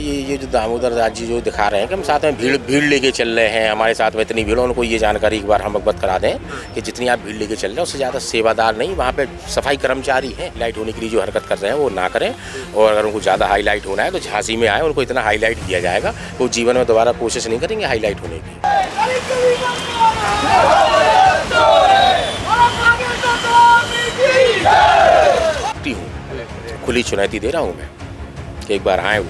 ये जो दामोदर दास जी जो दिखा रहे हैं कि हम साथ में भीड़ लेके चल रहे हैं, हमारे साथ में इतनी भीड़, उनको ये जानकारी एक बार हम अवगत करा दें कि जितनी आप भीड़ लेके चल रहे हैं उससे ज़्यादा सेवादार नहीं, वहाँ पे सफाई कर्मचारी हैं। हाईलाइट होने के लिए जो हरकत कर रहे हैं वो ना करें, और अगर उनको ज़्यादा हाईलाइट होना है तो झांसी में आए, उनको इतना हाईलाइट किया जाएगा वो जीवन में दोबारा कोशिश नहीं करेंगे हाईलाइट होने की। खुली चुनौती दे रहा हूँ मैं कि एक बार आए वो,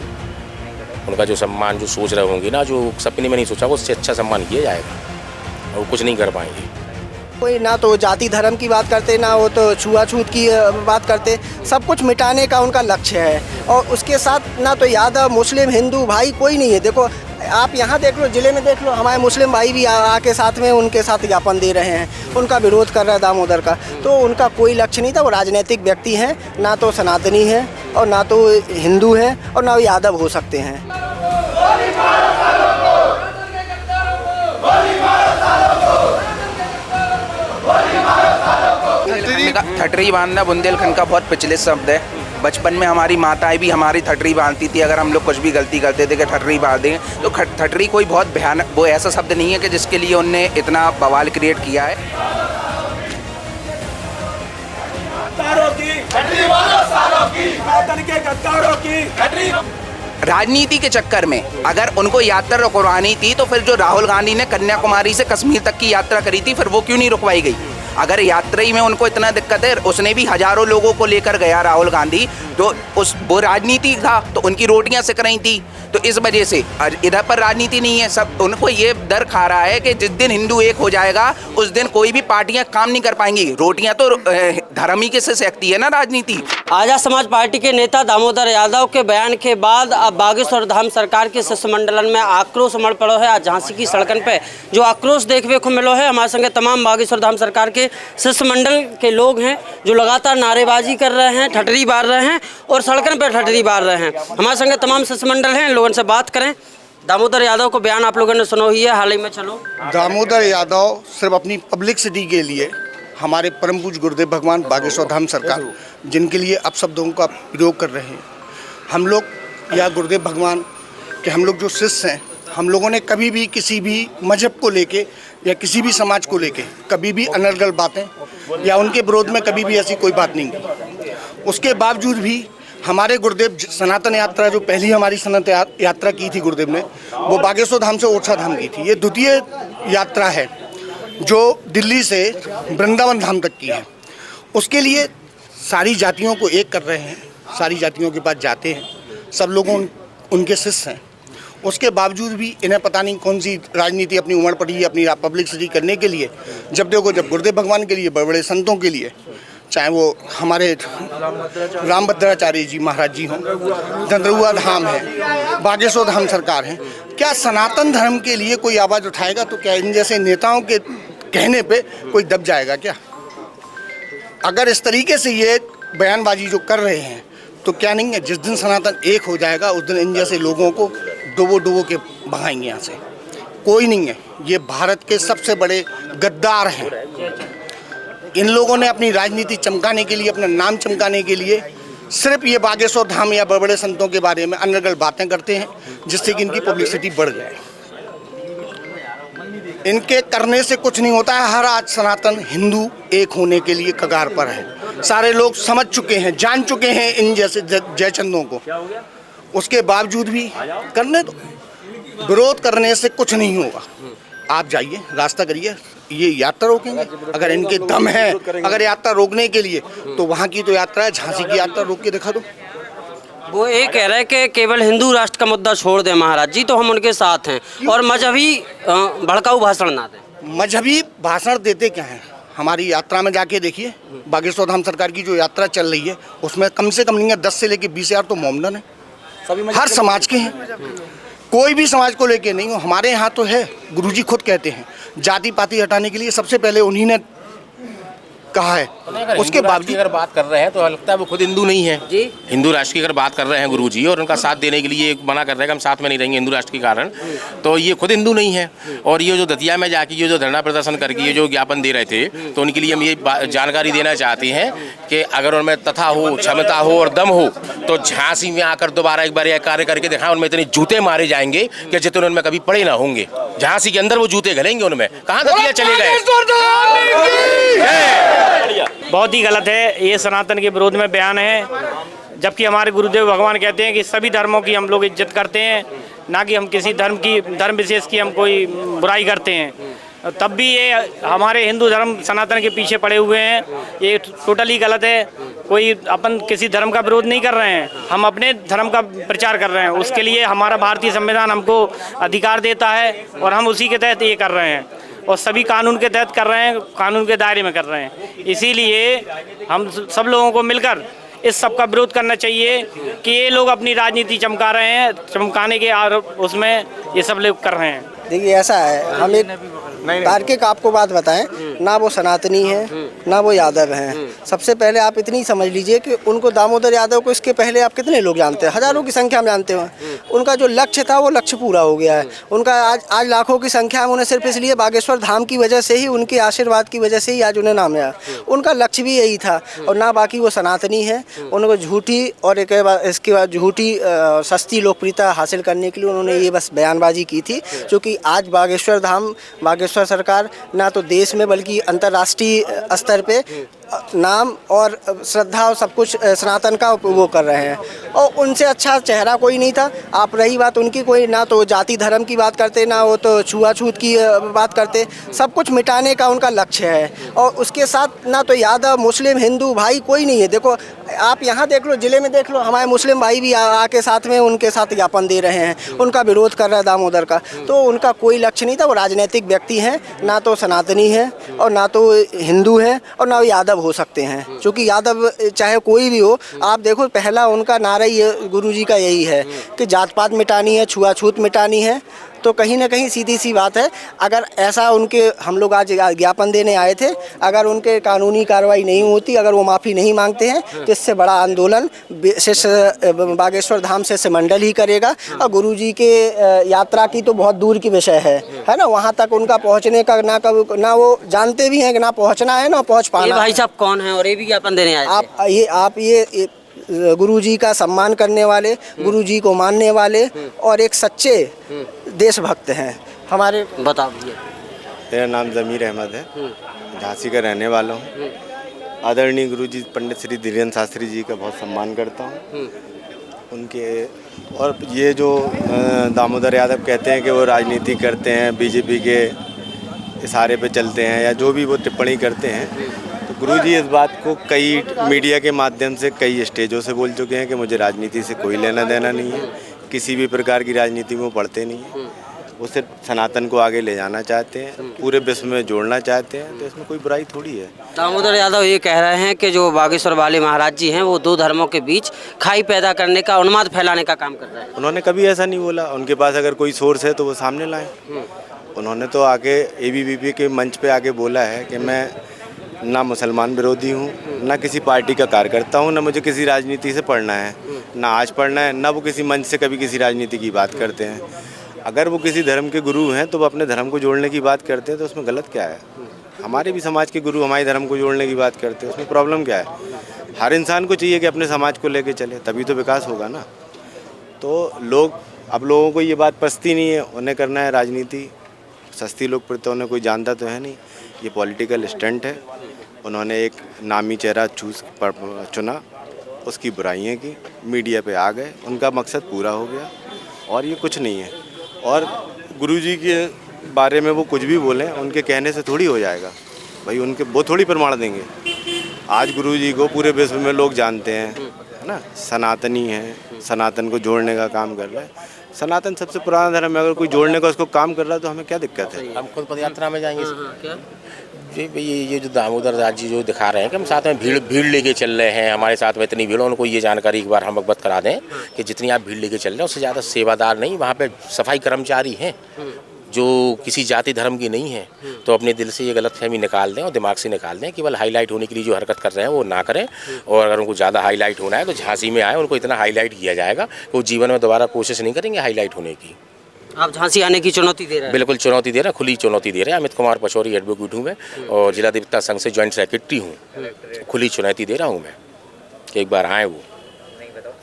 उनका जो सम्मान जो सोच रहे होंगे ना, जो सपने में नहीं सोचा, वो उससे अच्छा सम्मान किया जाएगा, और वो कुछ नहीं कर पाएंगे। कोई ना तो जाति धर्म की बात करते, ना वो तो छुआछूत की बात करते, सब कुछ मिटाने का उनका लक्ष्य है। और उसके साथ ना तो यादव मुस्लिम हिंदू भाई कोई नहीं है। देखो आप यहाँ देख लो, ज़िले में देख लो, हमारे मुस्लिम भाई भी आके साथ में उनके साथ ज्ञापन दे रहे हैं, उनका विरोध कर रहा है दामोदर का। तो उनका कोई लक्ष्य नहीं था, वो राजनीतिक व्यक्ति हैं, ना तो सनातनी है और ना तो हिंदू है और ना वो यादव हो सकते हैं। ठटरी बांधना बुंदेलखंड का बहुत प्रचलित शब्द है। बचपन में हमारी माताएं भी हमारी ठटरी बांधती थी। अगर हम लोग कुछ भी गलती करते थे कि ठटरी बांध देंगे, तो ठटरी कोई बहुत भयानक, वो ऐसा शब्द नहीं है कि जिसके लिए उनने इतना बवाल क्रिएट किया है। राजनीति के चक्कर में अगर उनको यात्रा रुकवानी थी तो फिर जो राहुल गांधी ने कन्याकुमारी से कश्मीर तक की यात्रा करी थी, फिर वो क्यों नहीं रुकवाई गई? अगर यात्रा ही में उनको इतना दिक्कत है, उसने भी हजारों लोगों को लेकर गया राहुल गांधी, तो वो राजनीति था, तो उनकी रोटियां सिक रही थी, तो इस वजह से इधर पर राजनीति नहीं है। सब उनको ये डर खा रहा है कि जिस दिन हिंदू एक हो जाएगा उस दिन कोई भी पार्टियां काम नहीं कर पाएंगी। रोटियां तो धर्म ही के से सेकती है ना राजनीति। आजाद समाज पार्टी के नेता दामोदर यादव के बयान के बाद अब बागेश्वर धाम सरकार के शिष्टमंडलन में आक्रोश उमड़ पड़ो है। आज झांसी की सड़कन पे जो आक्रोश देखने को मिलो है, हमारे संगे तमाम बागेश्वर धाम सरकार के शिष्टमंडल के लोग हैं जो लगातार नारेबाजी कर रहे हैं, ठटरी बार रहे हैं और सड़कन पर ठटरी बार रहे हैं। हमारे संगे तमाम शिष्टमंडल हैं, लोगों से बात करें। दामोदर यादव को बयान आप लोगों ने सुना ही है हाल ही में। चलो, दामोदर यादव सिर्फ अपनी पब्लिसिटी के लिए हमारे परम पूज्य गुरुदेव भगवान बागेश्वर धाम सरकार, जिनके लिए अपशब्दों का प्रयोग कर रहे हैं, हम लोग या गुरुदेव भगवान के हम लोग जो शिष्य हैं, हम लोगों ने कभी भी किसी भी मजहब को लेके या किसी भी समाज को लेके कभी भी अनर्गल बातें या उनके विरोध में कभी भी ऐसी कोई बात नहीं की। उसके बावजूद भी हमारे गुरुदेव सनातन यात्रा, जो पहली हमारी सनातन यात्रा की थी गुरुदेव ने, वो बागेश्वर धाम से ओरछा धाम की थी। ये द्वितीय यात्रा है जो दिल्ली से वृंदावन धाम तक की है। उसके लिए सारी जातियों को एक कर रहे हैं, सारी जातियों के पास जाते हैं, सब लोगों उनके शिष्य हैं। उसके बावजूद भी इन्हें पता नहीं कौन सी राजनीति अपनी उमड़ पड़ी है अपनी पब्लिसिटी करने के लिए। जब देखो, जब गुरुदेव भगवान के लिए, बड़े बड़े संतों के लिए, चाहे वो हमारे रामभद्राचार्य जी महाराज जी हों, धंधरुआ धाम है, बागेश्वर धाम सरकार है, क्या सनातन धर्म के लिए कोई आवाज़ उठाएगा? तो क्या इन जैसे नेताओं के कहने पे कोई दब जाएगा क्या? अगर इस तरीके से ये बयानबाजी जो कर रहे हैं तो क्या नहीं है, जिस दिन सनातन एक हो जाएगा उस दिन इन जैसे लोगों को डुबो के भगाएंगे यहाँ से। कोई नहीं है, ये भारत के सबसे बड़े गद्दार हैं। इन लोगों ने अपनी राजनीति चमकाने के लिए, अपना नाम चमकाने के लिए सिर्फ ये बागेश्वर धाम या बड़े बड़े संतों के बारे में अनर्गल बातें करते हैं, जिससे कि इनकी पब्लिसिटी बढ़ जाए। इनके करने से कुछ नहीं होता है। हर आज सनातन हिंदू एक होने के लिए कगार पर है। सारे लोग समझ चुके हैं, जान चुके हैं इन जैसे जयचंदों को। उसके बावजूद भी करने दो, विरोध करने से कुछ नहीं होगा। आप जाइए, रास्ता करिए, ये यात्रा रोकेंगे? अगर इनके दम है, अगर यात्रा रोकने के लिए, तो वहाँ की तो यात्रा है, झांसी की यात्रा रोक के दिखा दो। वो ये कह रहे हैं कि केवल हिंदू राष्ट्र का मुद्दा छोड़ दें महाराज जी, तो हम उनके साथ हैं, और मजहबी भड़काऊ भाषण ना दें। मजहबी भाषण देते क्या हैं? हमारी यात्रा में जाके देखिए, बागेश्वर धाम सरकार की जो यात्रा चल रही है उसमें कम से कम नहीं है 10 से लेके 20,000 तो मोमडन है, हर समाज के हैं, कोई भी समाज को लेके नहीं हो। हमारे यहाँ तो है, गुरुजी खुद कहते हैं जाति पाति हटाने के लिए सबसे पहले उन्हीं ने कहा है, उसके बावजूद अगर बात कर रहे हैं तो लगता है वो खुद हिंदू नहीं है जी। हिंदू राष्ट्र की अगर बात कर रहे हैं गुरुजी और उनका साथ देने के लिए मना कर रहे हैं कि हम साथ में नहीं रहेंगे हिंदू राष्ट्र के कारण, तो ये खुद हिंदू नहीं है। और ये जो दतिया में जाके ये जो धरना प्रदर्शन करके ये जो ज्ञापन दे रहे थे, तो उनके लिए हम ये जानकारी देना चाहते हैं कि अगर उनमें तथा हो, क्षमता हो और दम हो तो झांसी में आकर दोबारा एक बार यह कार्य करके दिखाएं। उनमें इतने जूते मारे जाएंगे कि जितने उनमें कभी पड़े ना होंगे। झांसी के अंदर वो जूते घलेंगे उनमें, कहाँ दतिया चले गए। बहुत ही गलत है, ये सनातन के विरोध में बयान है। जबकि हमारे गुरुदेव भगवान कहते हैं कि सभी धर्मों की हम लोग इज्जत करते हैं, ना कि हम किसी धर्म विशेष की हम कोई बुराई करते हैं। तब भी ये हमारे हिंदू धर्म सनातन के पीछे पड़े हुए हैं, ये टोटली गलत है। कोई अपन किसी धर्म का विरोध नहीं कर रहे हैं, हम अपने धर्म का प्रचार कर रहे हैं। उसके लिए हमारा भारतीय संविधान हमको अधिकार देता है और हम उसी के तहत ये कर रहे हैं और सभी कानून के तहत कर रहे हैं, कानून के दायरे में कर रहे हैं। इसीलिए हम सब लोगों को मिलकर इस सब का विरोध करना चाहिए कि ये लोग अपनी राजनीति चमका रहे हैं, चमकाने के आरोप उसमें ये सब लोग कर रहे हैं। देखिए ऐसा है, हम एक तार्किक आपको बात बताएं, ना वो सनातनी है ना वो यादव हैं। सबसे पहले आप इतनी समझ लीजिए कि उनको दामोदर यादव को इसके पहले आप कितने लोग जानते हैं, हजारों की संख्या में जानते हो। उनका जो लक्ष्य था वो लक्ष्य पूरा हो गया है। उनका आज लाखों की संख्या में उन्हें सिर्फ इसलिए बागेश्वर धाम की वजह से ही, उनके आशीर्वाद की वजह से ही आज उन्हें नाम आया। उनका लक्ष्य भी यही था। और ना बाकी वो सनातनी है, उनको झूठी और इसके बाद झूठी सस्ती लोकप्रियता हासिल करने के लिए उन्होंने ये बस बयानबाजी की थी। क्योंकि आज बागेश्वर धाम, बागेश्वर सरकार ना तो देश में बल्कि अंतर्राष्ट्रीय स्तर पे नाम और श्रद्धा और सब कुछ सनातन का वो कर रहे हैं और उनसे अच्छा चेहरा कोई नहीं था। आप रही बात उनकी, कोई ना तो जाति धर्म की बात करते, ना वो तो छुआछूत की बात करते। सब कुछ मिटाने का उनका लक्ष्य है और उसके साथ ना तो यादव, मुस्लिम, हिंदू भाई कोई नहीं है। देखो आप यहाँ देख लो, ज़िले में देख लो, हमारे मुस्लिम भाई भी आके साथ में उनके साथ ज्ञापन दे रहे हैं, उनका विरोध कर रहा है दामोदर का। तो उनका कोई लक्ष्य नहीं था। वो राजनीतिक व्यक्ति हैं, ना तो सनातनी है और ना तो हिंदू है और ना वो यादव हो सकते हैं। क्योंकि यादव चाहे कोई भी हो, आप देखो पहला उनका नारा ही गुरुजी का यही है कि जात पात मिटानी है, छुआछूत मिटानी है। तो कहीं ना कहीं सीधी सी बात है, अगर ऐसा उनके हम लोग आज ज्ञापन देने आए थे, अगर उनके कानूनी कार्रवाई नहीं होती, अगर वो माफ़ी नहीं मांगते हैं तो इससे बड़ा आंदोलन बागेश्वर धाम से मंडल ही करेगा। और गुरुजी के यात्रा की तो बहुत दूर की विषय है ना। वहाँ तक उनका पहुँचने का ना वो जानते भी हैं कि ना पहुँचना है ना पहुँच पाना। ये भाई साहब कौन है और ये भी ज्ञापन देने आए थे? आप ये गुरुजी का सम्मान करने वाले, गुरुजी को मानने वाले और एक सच्चे देशभक्त हैं हमारे। बताओ भैया। मेरा नाम ज़मीर अहमद है, झांसी का रहने वाला हूँ। आदरणीय गुरुजी पंडित श्री धीरेन्द्र शास्त्री जी का बहुत सम्मान करता हूँ उनके। और ये जो दामोदर यादव कहते हैं कि वो राजनीति करते हैं, बीजेपी के इशारे पे चलते हैं या जो भी वो टिप्पणी करते हैं, तो गुरुजी इस बात को कई मीडिया के माध्यम से कई स्टेजों से बोल चुके हैं कि मुझे राजनीति से कोई लेना देना नहीं है, किसी भी प्रकार की राजनीति में वो पढ़ते नहीं हैं। वो सिर्फ सनातन को आगे ले जाना चाहते हैं, पूरे विश्व में जोड़ना चाहते हैं। तो इसमें कोई बुराई थोड़ी है। दामोदर यादव ये कह रहे हैं कि जो बागेश्वर वाले महाराज जी हैं वो दो धर्मों के बीच खाई पैदा करने का, उन्माद फैलाने का काम कर रहे हैं। उन्होंने कभी ऐसा नहीं बोला। उनके पास अगर कोई सोर्स है तो वो सामने लाएं। उन्होंने तो आके ABVP के मंच पे आके बोला है कि मैं ना मुसलमान विरोधी हूँ, ना किसी पार्टी का कार्यकर्ता हूँ, ना मुझे किसी राजनीति से पढ़ना है, ना आज पढ़ना है, ना वो किसी मंच से कभी किसी राजनीति की बात करते हैं। अगर वो किसी धर्म के गुरु हैं तो वो अपने धर्म को जोड़ने की बात करते हैं, तो उसमें गलत क्या है? हमारे भी समाज के गुरु हमारे धर्म को जोड़ने की बात करते हैं, उसमें प्रॉब्लम क्या है? हर इंसान को चाहिए कि अपने समाज को लेके चले, तभी तो विकास होगा ना। तो लोगों को ये बात पसती नहीं है, उन्हें करना है राजनीति, सस्ती लोकप्रियता उन्हें कोई जानता तो है नहीं। ये पॉलिटिकल स्टंट है। उन्होंने एक नामी चेहरा चुना, उसकी बुराइयां की, मीडिया पे आ गए, उनका मकसद पूरा हो गया और ये कुछ नहीं है। और गुरुजी के बारे में वो कुछ भी बोलें, उनके कहने से थोड़ी हो जाएगा भाई। वो थोड़ी प्रमाण देंगे। आज गुरुजी को पूरे विश्व में लोग जानते हैं, है ना। सनातनी है, सनातन को जोड़ने का काम कर रहा है। सनातन सबसे पुराना धर्म है, अगर कोई जोड़ने का उसको काम कर रहा है तो हमें क्या दिक्कत है? हम खुद पदयात्रा में जाएंगे। क्या? ये जो दामोदर दास जी जो दिखा रहे हैं कि हम साथ में भीड़ लेके चल रहे हैं, हमारे साथ में इतनी भीड़, उनको ये जानकारी एक बार हम अवगत करा दें कि जितनी आप भीड़ लेके चल रहे हैं उससे ज़्यादा सेवादार नहीं, वहाँ पे सफाई कर्मचारी हैं। जो किसी जाति धर्म की नहीं है, तो अपने दिल से ये गलतफहमी निकाल दें और दिमाग से निकाल दें। केवल हाईलाइट होने के लिए जो हरकत कर रहे हैं वो ना करें, और अगर उनको ज़्यादा हाईलाइट होना है तो झांसी में आए, उनको इतना हाईलाइट किया जाएगा कि वो जीवन में दोबारा कोशिश नहीं करेंगे हाईलाइट होने की। आप झांसी आने की चुनौती दे रहे हैं? बिल्कुल चुनौती दे रहे हैं, खुली चुनौती दे रहे हैं। अमित कुमार पचौरी एडवोकेट हूँ मैं और जिला अधिवक्ता संघ से जॉइंट सेक्रेटरी हूँ। खुली चुनौती दे रहा हूँ मैं कि एक बार आए, वो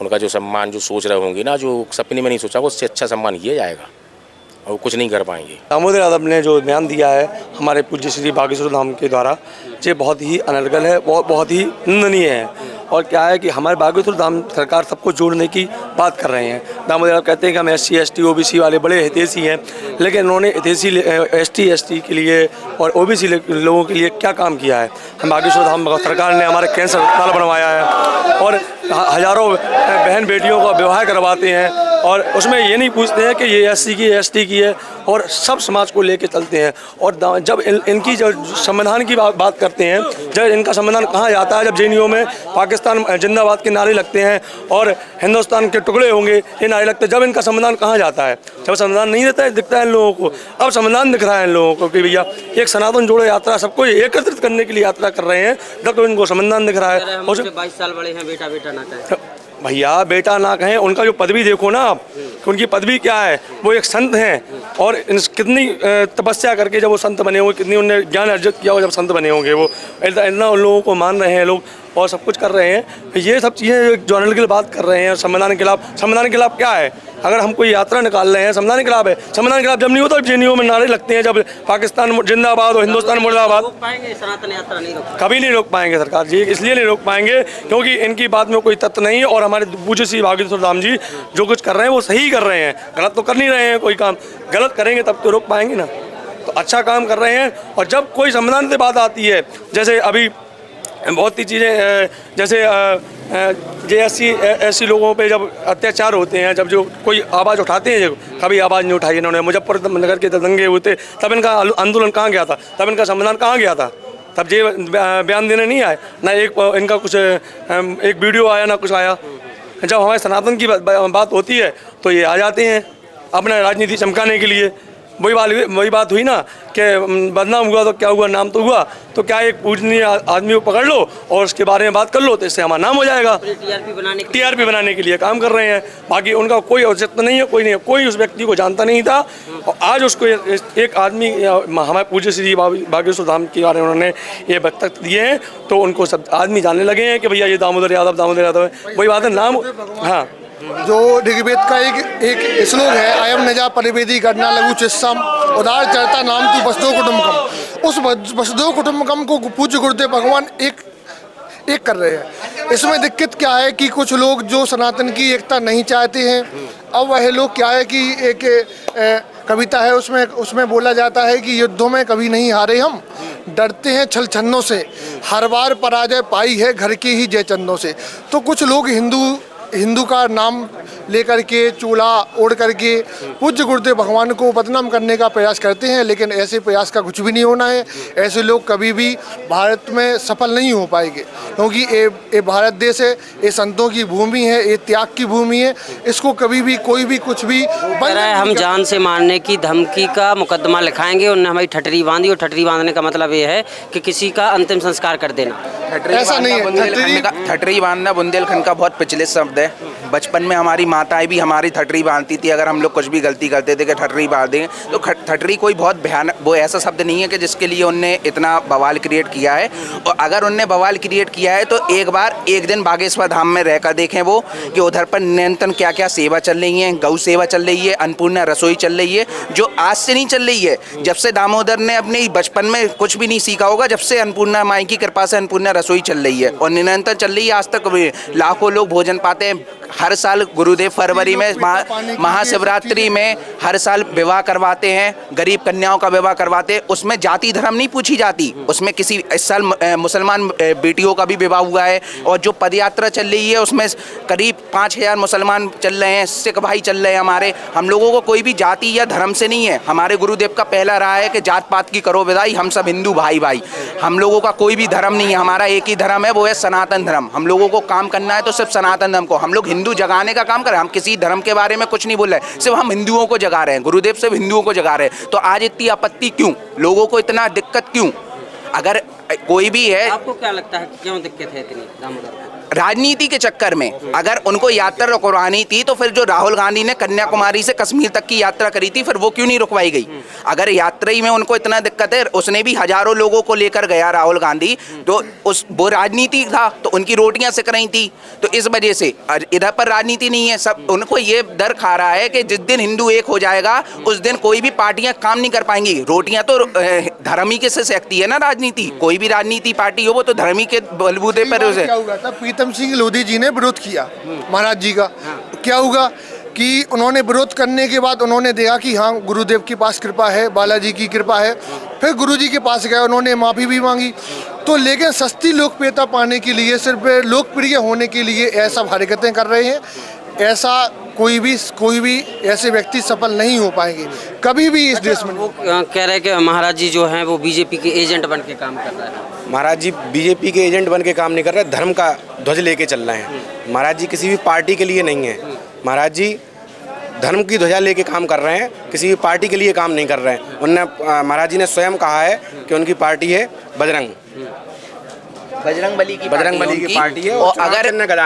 उनका जो सम्मान जो सोच रहे होंगे ना, जो सपने में नहीं सोचा, उससे अच्छा सम्मान किया जाएगा और वो कुछ नहीं कर पाएंगे। दामोदर यादव ने जो बयान दिया है हमारे पूज्य श्री बागेश्वर धाम के द्वारा, ये बहुत ही अनर्गल है, बहुत ही निंदनीय है। और क्या है कि हमारे बागेश्वर धाम सरकार सबको जोड़ने की बात कर रहे हैं। दामोदर यादव कहते हैं कि हम SC ST OBC वाले बड़े हितैषी हैं, लेकिन उन्होंने हितैषी ST ST के लिए और OBC लोगों के लिए क्या काम किया है? हम बागेश्वर धाम सरकार ने हमारे कैंसर अस्पताल बनवाया है और हज़ारों बहन बेटियों का विवाह करवाते हैं, और उसमें ये नहीं पूछते हैं कि ये SC की ST की है, और सब समाज को लेके चलते हैं। और जब इनकी जो संविधान की बात करते हैं, जब इनका संविधान कहाँ जाता है, जब JNU में पाकिस्तान जिंदाबाद के नारे लगते हैं और हिंदुस्तान के टुकड़े होंगे ये नारे लगते हैं, जब इनका संविधान कहाँ जाता है? जब संविधान नहीं देता है, दिखता है इन लोगों को। अब संविधान दिख रहा है इन लोगों को कि भैया एक सनातन जोड़ो यात्रा सबको एकत्रित करने के लिए यात्रा कर रहे हैं, जब तो इनको संविधान दिख रहा है। 22 साल बड़े हैं, बेटा बेटा ना कहें। भैया बेटा ना कहें, उनका जो पदवी देखो ना आप, कि उनकी पदवी क्या है। वो एक संत हैं और कितनी तपस्या करके जब वो संत बने होंगे, कितनी उन्होंने ज्ञान अर्जित किया हो जब संत बने होंगे, वो इतना उन लोगों को मान रहे हैं लोग और सब कुछ कर रहे हैं। ये सब चीज़ें जो अनर्गल बात कर रहे हैं संविधान के खिलाफ। संविधान के खिलाफ क्या है? अगर हम कोई यात्रा निकाल रहे हैं संविधान के खिलाफ है। संविधान के खिलाफ जब नहीं होता, JNU में नारे लगते हैं, जब पाकिस्तान जिंदाबाद और हिंदुस्तान मुर्दाबाद। रोक पाएंगे सनातन यात्रा? नहीं रोक, कभी नहीं रोक पाएंगे सरकार जी, इसलिए नहीं रोक पाएंगे क्योंकि इनकी बात में कोई तथ्य नहीं है। और हमारे पूज्य श्री बागेश्वर धाम जी जो कुछ कर रहे हैं वो सही कर रहे हैं, गलत तो कर नहीं रहे हैं। कोई काम गलत करेंगे तब तो रोक पाएंगे ना, तो अच्छा काम कर रहे हैं। और जब कोई संविधान से बात आती है, जैसे अभी बहुत सी चीज़ें, जैसे SC SC लोगों पे जब अत्याचार होते हैं, जब जो कोई आवाज़ उठाते हैं, कभी आवाज़ नहीं उठाई इन्होंने। मुजफ्फरनगर के दंगे हुए, तब इनका आंदोलन कहाँ गया था? तब इनका संविधान कहाँ गया था? तब ये बयान देने नहीं आए ना। इनका कुछ एक वीडियो आया ना कुछ आया। जब हमारे सनातन की बात होती है तो ये आ जाते हैं अपना राजनीति चमकाने के लिए। वही बात हुई ना कि बदनाम हुआ तो क्या हुआ, नाम तो हुआ। तो क्या एक पूजनीय आदमी को पकड़ लो और उसके बारे में बात कर लो तो इससे हमारा नाम हो जाएगा। TRP बनाने के लिए काम कर रहे हैं। बाकी उनका कोई औचित्य नहीं है, कोई नहीं है, कोई उस व्यक्ति को जानता नहीं था। और आज उसको एक आदमी, हमारे पूज्य श्री बागेश्वर धाम के बारे में उन्होंने ये वक्तव्य दिए हैं, तो उनको सब आदमी जानने लगे हैं कि भैया ये दामोदर यादव है। वही बात है, नाम। हाँ, जो ऋग्वेद का एक श्लोक है, अयम नजा परिवेदी गणना लघु चिस्सम उदार चरता नाम तू वसुधो कुटुम्बकम। उस वसुधो कुटुम्बकम को पूज्य गुरुदेव भगवान एक कर रहे हैं। इसमें दिक्कत क्या है कि कुछ लोग जो सनातन की एकता नहीं चाहते हैं, अब वह लोग क्या है कि एक कविता है उसमें बोला जाता है कि युद्धों में कभी नहीं हारे हम, डरते हैं छल छन्नों से, हर बार पराजय पाई है घर के ही जय चंदों से। तो कुछ लोग हिंदू का नाम लेकर के चूल्हा ओढ़ करके पूज्य गुरुदेव भगवान को बदनाम करने का प्रयास करते हैं, लेकिन ऐसे प्रयास का कुछ भी नहीं होना है। ऐसे लोग कभी भी भारत में सफल नहीं हो पाएंगे, क्योंकि ये भारत देश है, ये संतों की भूमि है, ये त्याग की भूमि है। इसको कभी भी कोई भी कुछ भी हम जान से मारने की धमकी का मुकदमा लिखाएंगे। उन्होंने हमारी ठटरी बांधी, और ठटरी बांधने का मतलब ये है कि किसी का अंतिम संस्कार कर देना। ऐसा नहीं है। ठटरी बांधना बुंदेलखंड का बहुत प्रचलित शब्द है। बचपन में हमारी माताएं भी हमारी ठटरी बांधती थी। अगर हम लोग कुछ भी गलती करते थे कि ठटरी बांध देंगे, तो ठटरी कोई बहुत भयानक, वो ऐसा शब्द नहीं है कि जिसके लिए उनने इतना बवाल क्रिएट किया है। और अगर उनने बवाल क्रिएट किया है तो एक दिन बागेश्वर धाम में रहकर देखें वो कि उधर पर निरंतर क्या क्या सेवा चल रही है। गौ सेवा चल रही है, अन्नपूर्णा रसोई चल रही है, जो आज से नहीं चल रही है। जब से दामोदर ने अपने बचपन में कुछ भी नहीं सीखा होगा, जब से अन्नपूर्णा माई की कृपा से अन्नपूर्णा रसोई चल रही है और निरंतर चल रही है। आज तक लाखों लोग भोजन पाते हैं। हर साल गुरुदेव फरवरी में महाशिवरात्रि में हर साल विवाह करवाते हैं, गरीब कन्याओं का विवाह करवाते हैं। उसमें जाति धर्म नहीं पूछी जाती। उसमें इस साल मुसलमान बेटियों का भी विवाह हुआ है। और जो पदयात्रा चल रही है उसमें करीब 5000 मुसलमान चल रहे हैं, सिख भाई चल रहे हैं हमारे। हम लोगों को कोई भी जाति या धर्म से नहीं है। हमारे गुरुदेव का पहला राय है कि जात पात की करो विदाई, हम सब हिंदू भाई भाई। हम लोगों का कोई भी धर्म नहीं है, हमारा एक ही धर्म है, वो है सनातन धर्म। हम लोगों को काम करना है तो सिर्फ सनातन धर्म को। हम लोग हिंदू हिंदू जगाने का काम कर रहे हैं। हम किसी धर्म के बारे में कुछ नहीं बोल रहे, सिर्फ हम हिंदुओं को जगा रहे हैं। गुरुदेव सिर्फ हिंदुओं को जगा रहे हैं। तो आज इतनी आपत्ति क्यों, लोगों को इतना दिक्कत क्यों? अगर कोई भी है, आपको क्या लगता है कि क्यों दिक्कत है इतनी दामोदर को? राजनीति के चक्कर में अगर उनको यात्रा रुकवानी थी तो फिर जो राहुल गांधी ने कन्याकुमारी से कश्मीर तक की यात्रा करी थी, फिर वो क्यों नहीं रुकवाई गई? अगर यात्रा ही में उनको इतना दिक्कत है, उसने भी हजारों लोगों को लेकर गया राहुल गांधी, तो वो राजनीति था, तो उनकी रोटियां सिक रही थी। तो इस वजह से इधर पर राजनीति नहीं है। सब उनको ये डर खा रहा है कि जिस दिन हिंदू एक हो जाएगा उस दिन कोई भी पार्टियां काम नहीं कर पाएंगी। रोटियां तो धर्म ही के से सेकती है ना राजनीति। कोई भी राजनीति पार्टी हो वो तो धर्म ही के बलबूते पर उसे। क्या हुआ था, प्रीतम सिंह लोधी जी ने विरोध किया महाराज जी का। क्या हुआ कि उन्होंने विरोध करने के बाद उन्होंने देखा कि हाँ गुरुदेव के पास कृपा है, बालाजी की कृपा है, फिर गुरुजी के पास गए, उन्होंने माफ़ी भी मांगी। तो लेकिन सस्ती लोकप्रियता पाने के लिए, सिर्फ लोकप्रिय होने के लिए ऐसा हरकतें कर रहे हैं। ऐसा कोई भी ऐसे व्यक्ति सफल नहीं हो पाएंगे कभी भी इस देश में। वो कह रहे हैं कि महाराज जी जो हैं वो बीजेपी के एजेंट बन के काम कर रहे हैं। महाराज जी बीजेपी के एजेंट बन के काम नहीं कर रहे, धर्म का ध्वज लेके चल रहे हैं। महाराज जी किसी भी पार्टी के लिए नहीं है। महाराज जी धर्म की ध्वजा लेके काम कर रहे हैं, किसी भी पार्टी के लिए काम नहीं कर रहे हैं। उन्होंने महाराज जी ने स्वयं कहा है कि उनकी पार्टी है बजरंग बली की पार्टी है। और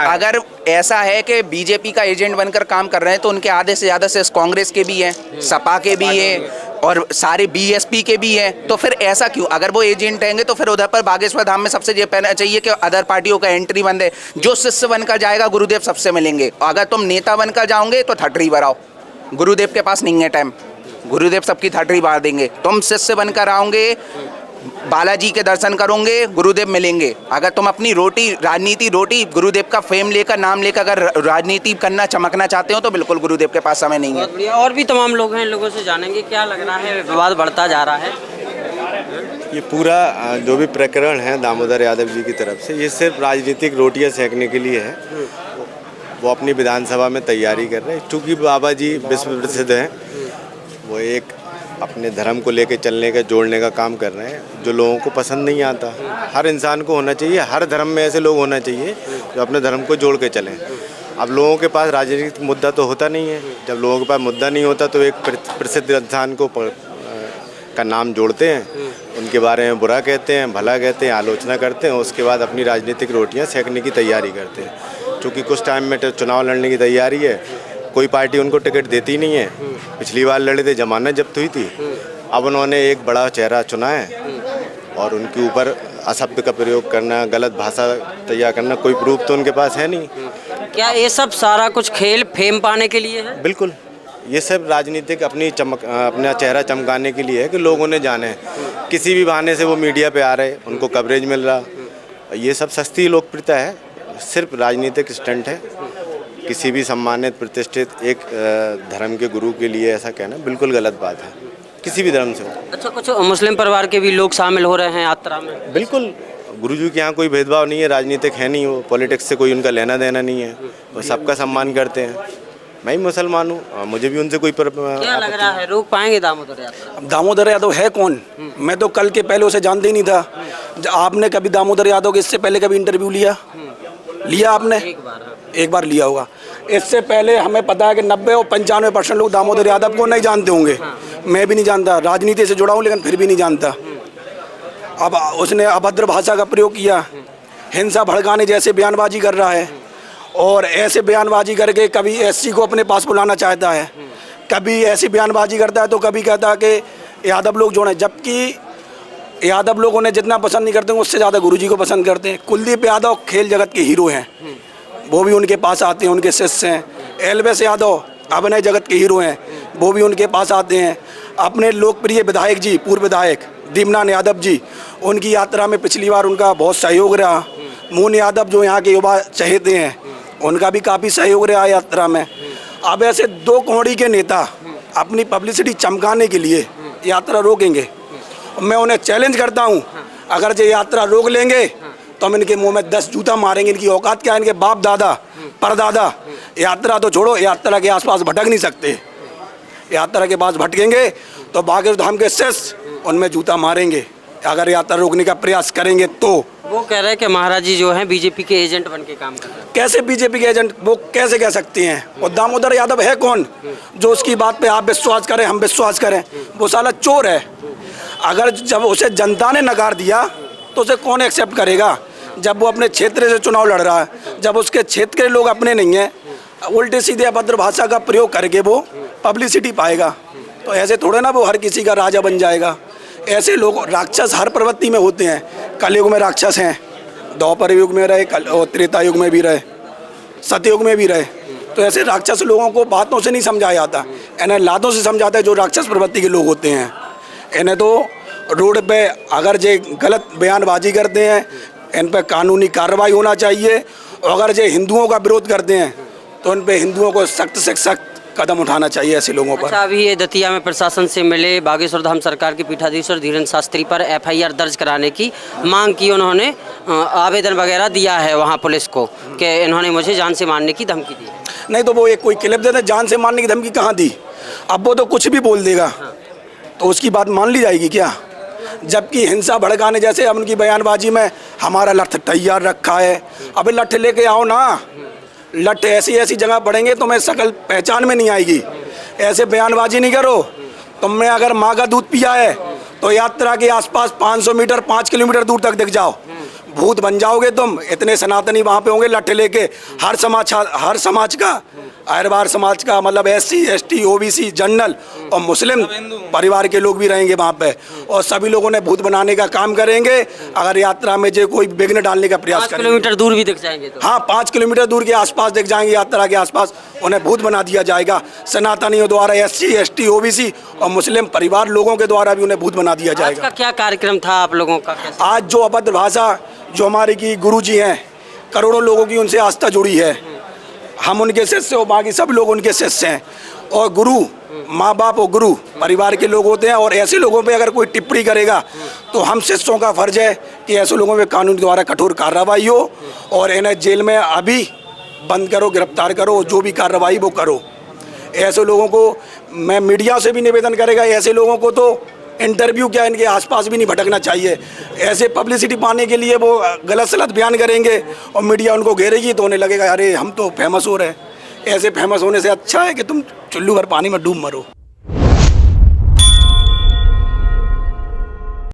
अगर ऐसा है कि बीजेपी का एजेंट बनकर काम कर रहे हैं तो उनके आधे से ज़्यादा से कांग्रेस के भी हैं, सपा के भी हैं और सारे बीएसपी के भी हैं। तो फिर ऐसा क्यों? अगर वो एजेंट रहेंगे तो फिर उधर पर बागेश्वर धाम में सबसे ये पहना चाहिए कि अदर पार्टियों का एंट्री बंद है। जो शिष्य बनकर जाएगा गुरुदेव सबसे मिलेंगे। अगर तुम नेता बनकर जाओगे तो थटरी भराओ, गुरुदेव के पास नहीं है टाइम, गुरुदेव सबकी थटरी भर देंगे। तुम शिष्य बनकर आओगे, बालाजी के दर्शन करोगे, गुरुदेव मिलेंगे। अगर तुम अपनी राजनीति गुरुदेव का फेम लेकर, नाम लेकर अगर राजनीति करना, चमकना चाहते हो तो बिल्कुल गुरुदेव के पास समय नहीं है। और भी तमाम लोग हैं, लोगों से जानेंगे क्या लग रहा है, विवाद बढ़ता जा रहा है। ये पूरा जो भी प्रकरण है दामोदर यादव जी की तरफ से, ये सिर्फ राजनीतिक रोटियां सेकने के लिए है। वो अपनी विधानसभा में तैयारी कर रहे हैं। चूँकि बाबा जी विश्व प्रसिद्ध हैं, वो एक अपने धर्म को लेके चलने का, जोड़ने का काम कर रहे हैं, जो लोगों को पसंद नहीं आता। हर इंसान को होना चाहिए, हर धर्म में ऐसे लोग होना चाहिए जो अपने धर्म को जोड़ के चलें। अब लोगों के पास राजनीतिक मुद्दा तो होता नहीं है। जब लोगों के पास मुद्दा नहीं होता तो एक प्रसिद्ध इंसान को का नाम जोड़ते हैं, उनके बारे में बुरा कहते हैं, भला कहते हैं, आलोचना करते हैं, उसके बाद अपनी राजनीतिक रोटियां सेकने की तैयारी करते हैं। क्योंकि कुछ टाइम में चुनाव लड़ने की तैयारी है, कोई पार्टी उनको टिकट देती नहीं है। पिछली बार लड़े थे, जमानत जब्त हुई थी। अब उन्होंने एक बड़ा चेहरा चुना है और उनके ऊपर अशब्द का प्रयोग करना, गलत भाषा तैयार करना, कोई प्रूफ तो उनके पास है नहीं। क्या ये सब सारा कुछ खेल फेम पाने के लिए है? बिल्कुल, ये सब राजनीतिक अपना चेहरा चमकाने के लिए है कि लोगों ने जाने। किसी भी बहाने से वो मीडिया पे आ रहे, उनको कवरेज मिल रहा। ये सब सस्ती लोकप्रियता है, सिर्फ राजनीतिक स्टंट है। किसी भी सम्मानित प्रतिष्ठित एक धर्म के गुरु के लिए ऐसा कहना बिल्कुल गलत बात है, किसी भी धर्म से हो। अच्छा, कुछ मुस्लिम परिवार के भी लोग शामिल हो रहे हैं यात्रा में? बिल्कुल, गुरुजी के यहाँ कोई भेदभाव नहीं है, राजनीतिक है नहीं, वो पॉलिटिक्स से कोई उनका लेना देना नहीं है, वो सबका सम्मान करते हैं। मैं भी मुसलमान हूँ, मुझे भी उनसे कोई क्या लग रहा है, रोक पाएंगे दामोदर यात्रा? अब दामोदर यादव है कौन? मैं तो कल के पहले उसे जानते ही नहीं था। आपने कभी दामोदर यादव के इससे पहले कभी इंटरव्यू लिया आपने? एक बार लिया होगा। इससे पहले हमें पता है कि 90 और 95% लोग दामोदर यादव को नहीं जानते होंगे। मैं भी नहीं जानता, राजनीति से जुड़ा हूँ लेकिन फिर भी नहीं जानता। अब उसने अभद्र भाषा का प्रयोग किया, हिंसा भड़काने जैसे बयानबाजी कर रहा है, और ऐसे बयानबाजी करके कभी एससी को अपने पास बुलाना चाहता है, कभी ऐसी बयानबाजी करता है तो कभी कहता है कि यादव लोग जोड़ें, जबकि यादव लोग उन्हें जितना पसंद नहीं करते उससे ज़्यादा गुरुजी को पसंद करते हैं। कुलदीप यादव खेल जगत के हीरो हैं, वो भी उनके पास आते हैं, उनके शिष्य हैं। एलवेस यादव अभिनय जगत के हीरो हैं, वो भी उनके पास आते हैं। अपने लोकप्रिय विधायक जी, पूर्व विधायक दीपनाथ यादव जी, उनकी यात्रा में पिछली बार उनका बहुत सहयोग रहा। मोहन यादव जो यहाँ के युवा चहेते हैं, उनका भी काफ़ी सहयोग रहा यात्रा में। अब ऐसे दो कोड़ी के नेता अपनी पब्लिसिटी चमकाने के लिए यात्रा रोकेंगे। मैं उन्हें चैलेंज करता हूँ, अगर ये यात्रा रोक लेंगे तो हम इनके मुंह में 10 जूता मारेंगे। इनकी औकात क्या है? इनके बाप दादा परदादा यात्रा तो छोड़ो, यात्रा के आसपास भटक नहीं सकते। यात्रा के पास भटकेंगे तो बागेश्वर धाम के शिष्य उनमें जूता मारेंगे अगर यात्रा रोकने का प्रयास करेंगे तो। वो कह रहे हैं कि महाराज जी जो हैं बीजेपी के एजेंट बन के काम कर रहे हैं। कैसे बीजेपी के एजेंट वो कैसे कह सकते हैं? और दामोदर यादव है कौन जो उसकी बात पे आप विश्वास करें, हम विश्वास करें? वो साला चोर है। अगर जब उसे जनता ने नकार दिया तो उसे कौन एक्सेप्ट करेगा? जब वो अपने क्षेत्र से चुनाव लड़ रहा है, जब उसके क्षेत्र के लोग अपने नहीं हैं, उल्टे सीधे अभद्र भाषा का प्रयोग करके वो पब्लिसिटी पाएगा। तो ऐसे थोड़े ना वो हर किसी का राजा बन जाएगा। ऐसे लोग राक्षस हर प्रवृत्ति में होते हैं। कलयुग में राक्षस हैं, द्वापर युग में रहे और त्रेता युग में भी रहे, सतयुग में भी रहे। तो ऐसे राक्षस लोगों को बातों से नहीं समझाया जाता, इन्हें लादों से समझाता है जो राक्षस प्रवृत्ति के लोग होते हैं। इन्हें तो रोड पे अगर जे गलत बयानबाजी करते हैं इन पर कानूनी कार्रवाई होना चाहिए, और अगर जे हिंदुओं का विरोध करते हैं तो इन पे हिंदुओं को सख्त से सख्त कदम उठाना चाहिए ऐसे लोगों पर। अच्छा, अभी ये दतिया में प्रशासन से मिले, बागेश्वर धाम सरकार के पीठाधीश्वर धीरेन्द्र शास्त्री पर एफआईआर दर्ज कराने की मांग की, उन्होंने आवेदन वगैरह दिया है वहाँ पुलिस को कि इन्होंने मुझे जान से मारने की धमकी दी। नहीं तो वो एक कोई क्लिप देते, जान से मारने की धमकी कहाँ दी? अब वो तो कुछ भी बोल देगा तो उसकी बात मान ली जाएगी क्या? जबकि हिंसा भड़काने जैसे अब उनकी बयानबाजी में हमारा लठ तैयार रखा है। अबे लठ लेके आओ ना, लठ ऐसी ऐसी जगह पड़ेंगे तुम्हें शकल पहचान में नहीं आएगी। ऐसे बयानबाजी नहीं करो। तुमने अगर माँ का दूध पिया है तो यात्रा के आसपास 500 मीटर 5 किलोमीटर दूर तक दिख जाओ, भूत बन जाओगे तुम। इतने सनातनी वहाँ पे होंगे लठ लेके, हर समाज का, अहरवार समाज का, मतलब SC ST OBC जनरल और मुस्लिम परिवार के लोग भी रहेंगे वहाँ पे, और सभी लोगों ने भूत बनाने का काम करेंगे अगर यात्रा में जो कोई विघ्न डालने का प्रयास करेंगे। 5 किलोमीटर दूर भी दिख जाएंगे तो? हाँ, 5 किलोमीटर दूर के आसपास दिख जाएंगे, यात्रा के आसपास उन्हें भूत बना दिया जाएगा। सनातनियों द्वारा SC ST OBC और मुस्लिम परिवार लोगों के द्वारा भी उन्हें भूत बना दिया जाएगा। आज का क्या कार्यक्रम था आप लोगों का? आज जो अभद्र भाषा जो हमारे की गुरुजी हैं, करोड़ों लोगों की उनसे आस्था जुड़ी है, हम उनके शिष्य और बाकी सब लोग उनके शिष्य हैं। और गुरु, माँ बाप और गुरु परिवार के लोग होते हैं, और ऐसे लोगों पे अगर कोई टिप्पणी करेगा तो हम शिष्यों का फर्ज है कि ऐसे लोगों पे कानून द्वारा कठोर कार्रवाई हो और इन्हें जेल में अभी बंद करो, गिरफ्तार करो, जो भी कार्रवाई वो करो। ऐसे लोगों को मैं मीडिया से भी निवेदन करेगा, ऐसे लोगों को तो इंटरव्यू क्या इनके आसपास भी नहीं भटकना चाहिए। ऐसे पब्लिसिटी पाने के लिए वो गलत सलत बयान करेंगे और मीडिया उनको घेरेगी तो उन्हें लगेगा अरे हम तो फेमस हो रहे हैं। ऐसे फेमस होने से अच्छा है कि तुम चुल्लू भर पानी में डूब मरो।